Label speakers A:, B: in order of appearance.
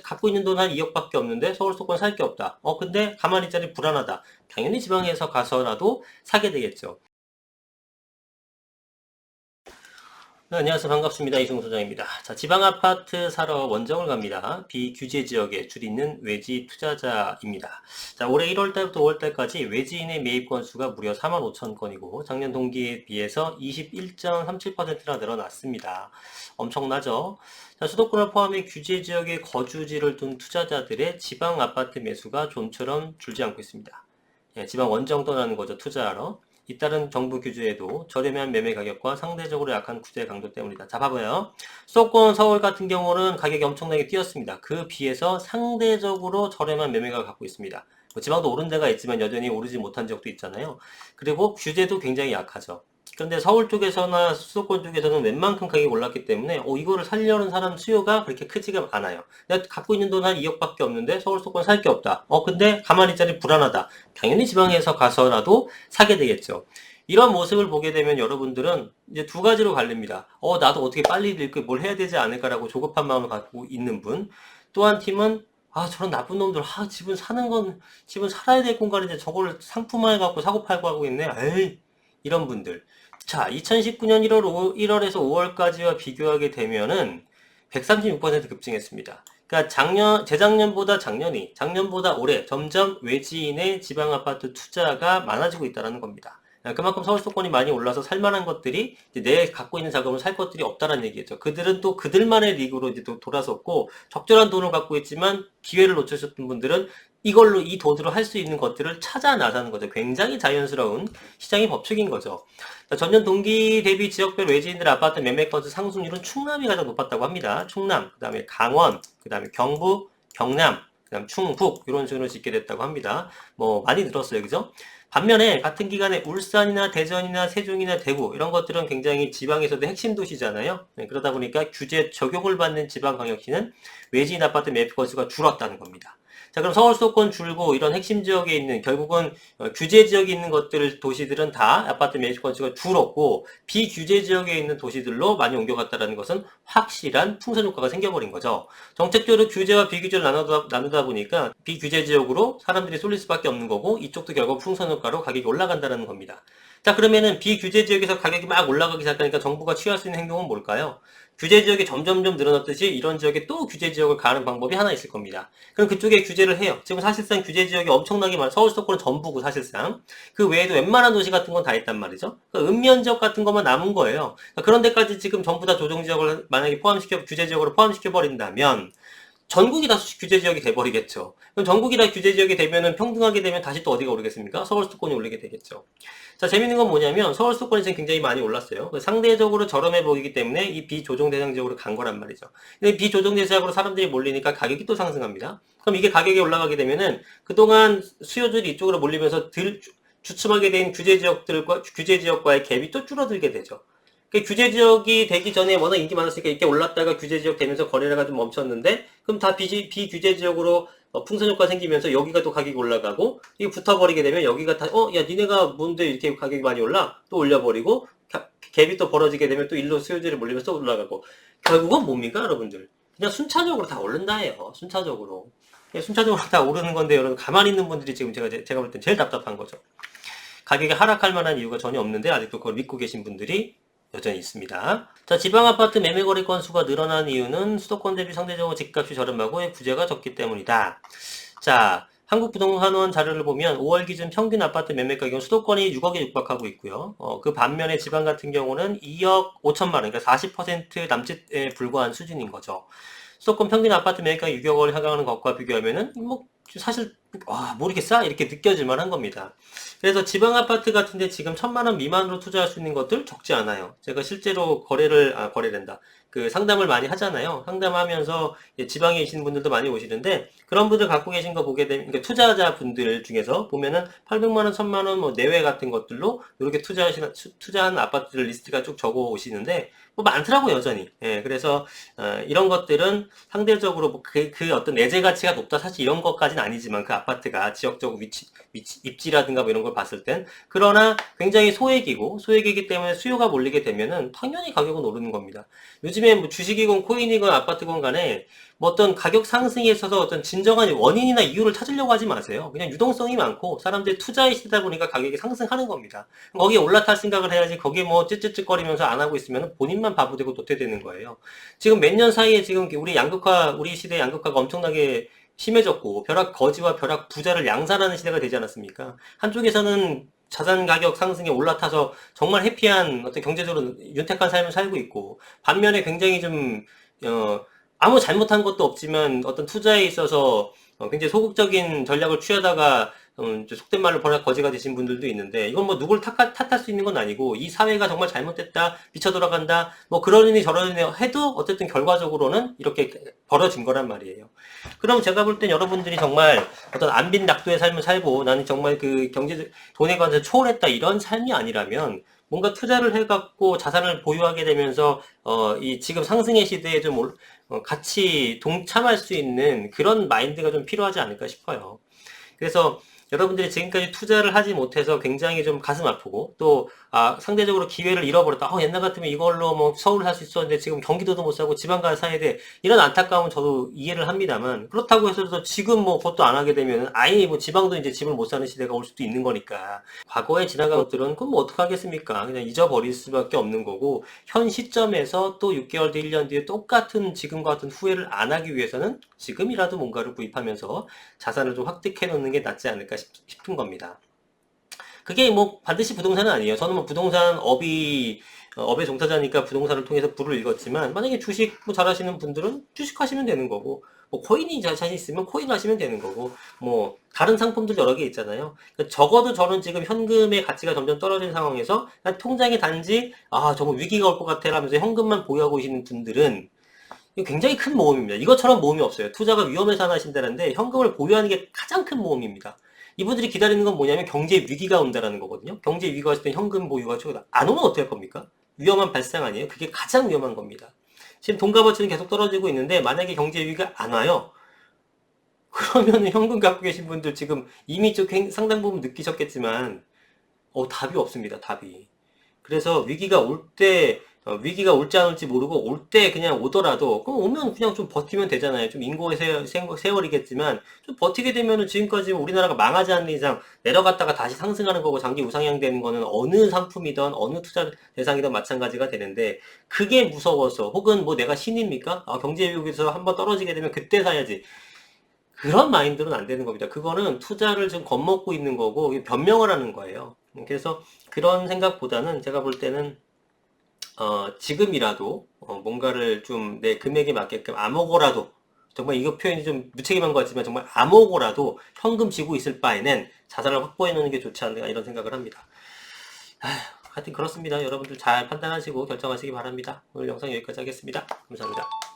A: 갖고 있는 돈 한 2억밖에 없는데 서울 수도권 살 게 없다. 근데 가만히 있자니 불안하다. 당연히 지방에서 가서라도 사게 되겠죠. 네, 안녕하세요. 반갑습니다. 이승우 소장입니다. 자, 지방 아파트 사러 원정을 갑니다. 비규제 지역에 줄 있는 외지 투자자입니다. 자, 올해 1월 달부터 5월 달까지 외지인의 매입 건수가 무려 4만 5천 건이고 작년 동기에 비해서 21.37%나 늘어났습니다. 엄청나죠? 자, 수도권을 포함해 규제 지역에 거주지를 둔 투자자들의 지방 아파트 매수가 좀처럼 줄지 않고 있습니다. 예, 지방 원정 떠나는 거죠. 투자하러. 잇따른 정부 규제에도 저렴한 매매 가격과 상대적으로 약한 구제 강도 때문이다. 자, 봐봐요. 수도권 서울 같은 경우는 가격이 엄청나게 뛰었습니다. 그 비해서 상대적으로 저렴한 매매가 갖고 있습니다. 뭐 지방도 오른 데가 있지만 여전히 오르지 못한 지역도 있잖아요. 그리고 규제도 굉장히 약하죠. 그런데 서울 쪽에서나 수도권 쪽에서는 웬만큼 가격이 올랐기 때문에 이거를 살려는 사람 수요가 그렇게 크지가 않아요. 내가 갖고 있는 돈 한 2억밖에 없는데 서울 수도권 살 게 없다. 근데 가만히 있자니 불안하다. 당연히 지방에서 가서라도 사게 되겠죠. 이런 모습을 보게 되면 여러분들은 이제 두 가지로 갈립니다. 나도 어떻게 빨리 이렇게 뭘 해야 되지 않을까라고 조급한 마음을 갖고 있는 분. 또 한 팀은 저런 나쁜 놈들, 집은 살아야 될 공간인데 저걸 상품화해 갖고 사고 팔고 하고 있네. 에이, 이런 분들. 자, 2019년 1월에서 5월까지와 비교하게 되면은 136% 급증했습니다. 그러니까 재작년보다 작년보다 올해 점점 외지인의 지방 아파트 투자가 많아지고 있다는 겁니다. 그만큼 서울 수도권이 많이 올라서 살만한 것들이 이제 내 갖고 있는 자금을 살 것들이 없다는 얘기겠죠. 그들은 또 그들만의 리그로 이제 또 돌아섰고 적절한 돈을 갖고 있지만 기회를 놓치셨던 분들은 이걸로 이 돈으로 할 수 있는 것들을 찾아 나서는 거죠. 굉장히 자연스러운 시장의 법칙인 거죠. 전년 동기 대비 지역별 외지인들 아파트 매매 건수 상승률은 충남이 가장 높았다고 합니다. 충남, 그 다음에 강원, 그 다음에 경북, 경남, 그 다음 충북 이런 식으로 짓게 됐다고 합니다. 뭐 많이 늘었어요, 그죠? 반면에 같은 기간에 울산이나 대전이나 세종이나 대구 이런 것들은 굉장히 지방에서도 핵심 도시잖아요. 그러다 보니까 규제 적용을 받는 지방광역시는 외지인 아파트 매입 건수가 줄었다는 겁니다. 자, 그럼 서울 수도권 줄고 이런 핵심 지역에 있는 결국은 규제 지역에 있는 도시들은 다 아파트 매입 건수가 줄었고 비규제 지역에 있는 도시들로 많이 옮겨갔다는 것은 확실한 풍선 효과가 생겨버린 거죠. 정책적으로 규제와 비규제를 나누다 보니까 비규제 지역으로 사람들이 쏠릴 수밖에 없는 거고 이쪽도 결국 풍선 효과로 가격이 올라간다는 겁니다. 자, 그러면은 비규제 지역에서 가격이 막 올라가기 시작하니까 정부가 취할 수 있는 행동은 뭘까요? 규제 지역이 점점점 늘어났듯이 이런 지역에 또 규제 지역을 가는 방법이 하나 있을 겁니다. 그럼 그쪽에 규제를 해요. 지금 사실상 규제 지역이 엄청나게 많아. 서울 수도권은 전부고 사실상. 그 외에도 웬만한 도시 같은 건 다 있단 말이죠. 그러니까 읍면 지역 같은 것만 남은 거예요. 그러니까 그런 데까지 지금 전부 다 조정 지역을 만약에 규제 지역으로 포함시켜 버린다면 전국이 다 규제 지역이 돼버리겠죠. 그럼 전국이 다 규제 지역이 되면은 평등하게 되면 다시 또 어디가 오르겠습니까? 서울 수도권이 오르게 되겠죠. 자, 재밌는 건 뭐냐면 서울 수도권이 지금 굉장히 많이 올랐어요. 상대적으로 저렴해 보이기 때문에 이 비조정 대상 지역으로 간 거란 말이죠. 근데 비조정 대상으로 사람들이 몰리니까 가격이 또 상승합니다. 그럼 이게 가격이 올라가게 되면은 그동안 수요들이 이쪽으로 몰리면서 주춤하게 된 규제 지역과의 갭이 또 줄어들게 되죠. 규제 지역이 되기 전에 워낙 인기 많았으니까 이렇게 올랐다가 규제 지역 되면서 거래가 좀 멈췄는데 그럼 다 비규제 지역으로 풍선 효과 생기면서 여기가 또 가격이 올라가고 이게 붙어버리게 되면 여기가 다 야 니네가 뭔데 이렇게 가격이 많이 올라? 또 올려버리고 갭이 또 벌어지게 되면 또 일로 수요들이 몰리면서 또 올라가고 결국은 뭡니까 여러분들? 그냥 순차적으로 다 오른다예요. 순차적으로. 순차적으로 다 오르는 건데 여러분 가만히 있는 분들이 지금 제가 볼 땐 제일 답답한 거죠. 가격이 하락할 만한 이유가 전혀 없는데 아직도 그걸 믿고 계신 분들이 여전히 있습니다. 자, 지방 아파트 매매 거래 건수가 늘어난 이유는 수도권 대비 상대적으로 집값이 저렴하고 부재가 적기 때문이다. 자, 한국부동산원 자료를 보면 5월 기준 평균 아파트 매매 가격은 수도권이 6억에 육박하고 있고요. 그 반면에 지방 같은 경우는 2억 5천만 원, 그러니까 40% 남짓에 불과한 수준인 거죠. 수도권 평균 아파트 매매가 6억을 향하는 것과 비교하면은 뭐 사실 뭐 이렇게 싸? 이렇게 느껴질 만한 겁니다. 그래서 지방 아파트 같은데 지금 1,000만 원 미만으로 투자할 수 있는 것들 적지 않아요. 제가 실제로 거래된다. 그 상담을 많이 하잖아요. 상담하면서 지방에 계신 분들도 많이 오시는데 그런 분들 갖고 계신 거 보게 되면 그러니까 투자자 분들 중에서 보면은 800만 원, 1,000만 원 뭐 내외 같은 것들로 이렇게 투자한 아파트들 리스트가 쭉 적어 오시는데 뭐 많더라고요, 여전히. 그래서 이런 것들은 상대적으로 그 어떤 내재 가치가 높다 사실 이런 것까지는 위험까지는 아니지만 그 아파트가 지역적 입지라든가 뭐 이런 걸 봤을 땐 그러나 굉장히 소액이기 때문에 수요가 몰리게 되면은 당연히 가격은 오르는 겁니다. 요즘에 뭐 주식이건 코인이건 아파트건 간에 뭐 어떤 가격 상승에 있어서 어떤 진정한 원인이나 이유를 찾으려고 하지 마세요. 그냥 유동성이 많고 사람들이 투자에 시다 보니까 가격이 상승하는 겁니다. 거기에 올라탈 생각을 해야지 거기에 뭐 찌찌찌거리면서 안 하고 있으면 본인만 바보 되고 도태되는 거예요. 지금 몇 년 사이에 지금 우리 시대 양극화가 엄청나게 심해졌고 벼락 거지와 벼락 부자를 양산하는 시대가 되지 않았습니까? 한쪽에서는 자산 가격 상승에 올라타서 정말 해피한 어떤 경제적으로 윤택한 삶을 살고 있고 반면에 굉장히 좀 아무 잘못한 것도 없지만 어떤 투자에 있어서 굉장히 소극적인 전략을 취하다가 속된 말로 버락 거지가 되신 분들도 있는데 이건 뭐 누굴 탓할 수 있는 건 아니고 이 사회가 정말 잘못됐다 미쳐 돌아간다 뭐 그러니 저러니 해도 어쨌든 결과적으로는 이렇게 벌어진 거란 말이에요. 그럼 제가 볼 땐 여러분들이 정말 어떤 안빈 낙도의 삶을 살고 나는 정말 그 돈에 관해서 초월했다 이런 삶이 아니라면 뭔가 투자를 해갖고 자산을 보유하게 되면서 이 지금 상승의 시대에 좀 같이 동참할 수 있는 그런 마인드가 좀 필요하지 않을까 싶어요. 그래서 여러분들이 지금까지 투자를 하지 못해서 굉장히 좀 가슴 아프고 또 상대적으로 기회를 잃어버렸다. 옛날 같으면 이걸로 뭐 서울 살 수 있었는데 지금 경기도도 못 사고 지방 가서 사야 돼. 이런 안타까움은 저도 이해를 합니다만 그렇다고 해서 지금 뭐 그것도 안 하게 되면 아예 뭐 지방도 이제 집을 못 사는 시대가 올 수도 있는 거니까 과거에 지나간 것들은 그럼 뭐 어떡하겠습니까? 그냥 잊어버릴 수밖에 없는 거고 현 시점에서 또 6개월 뒤 1년 뒤에 똑같은 지금과 같은 후회를 안 하기 위해서는 지금이라도 뭔가를 구입하면서 자산을 좀 획득해 놓는 게 낫지 않을까 싶은 겁니다. 그게 뭐 반드시 부동산은 아니에요. 저는 뭐 부동산 업의 종사자니까 부동산을 통해서 부를 읽었지만 만약에 주식 뭐 잘하시는 분들은 주식 하시면 되는 거고 뭐 코인이 자신 있으면 코인 하시면 되는 거고 뭐 다른 상품들 여러 개 있잖아요. 그러니까 적어도 저는 지금 현금의 가치가 점점 떨어진 상황에서 그냥 통장에 단지 정말 위기가 올 것 같아 라면서 현금만 보유하고 계시는 분들은 이거 굉장히 큰 모험입니다. 이것처럼 모험이 없어요. 투자가 위험해서 하나 하신다는데 현금을 보유하는 게 가장 큰 모험입니다. 이분들이 기다리는 건 뭐냐면 경제 위기가 온다라는 거거든요. 경제 위기가 왔을 때 현금 보유가 최고다. 안 오면 어떻게 할 겁니까? 위험한 발상 아니에요? 그게 가장 위험한 겁니다. 지금 돈값 어치는 계속 떨어지고 있는데 만약에 경제 위기가 안 와요. 그러면 현금 갖고 계신 분들 지금 이미 좀 상당 부분 느끼셨겠지만 답이 없습니다. 답이. 그래서 위기가 올지 안 올지 모르고 올 때 그냥 오더라도 그럼 오면 그냥 좀 버티면 되잖아요. 좀 인고의 세월이겠지만 좀 버티게 되면은 지금까지 우리나라가 망하지 않는 이상 내려갔다가 다시 상승하는 거고 장기 우상향 되는 거는 어느 상품이든 어느 투자 대상이든 마찬가지가 되는데 그게 무서워서 혹은 뭐 내가 신입니까? 경제 위기에서 한번 떨어지게 되면 그때 사야지. 그런 마인드는 안 되는 겁니다. 그거는 투자를 지금 겁먹고 있는 거고 변명을 하는 거예요. 그래서 그런 생각보다는 제가 볼 때는 지금이라도 뭔가를 좀 내 금액에 맞게끔 아무거라도 정말 이거 표현이 좀 무책임한 것 같지만 정말 아무거라도 현금 쥐고 있을 바에는 자산을 확보해 놓는 게 좋지 않나 이런 생각을 합니다. 하여튼 그렇습니다. 여러분들 잘 판단하시고 결정하시기 바랍니다. 오늘 영상 여기까지 하겠습니다. 감사합니다.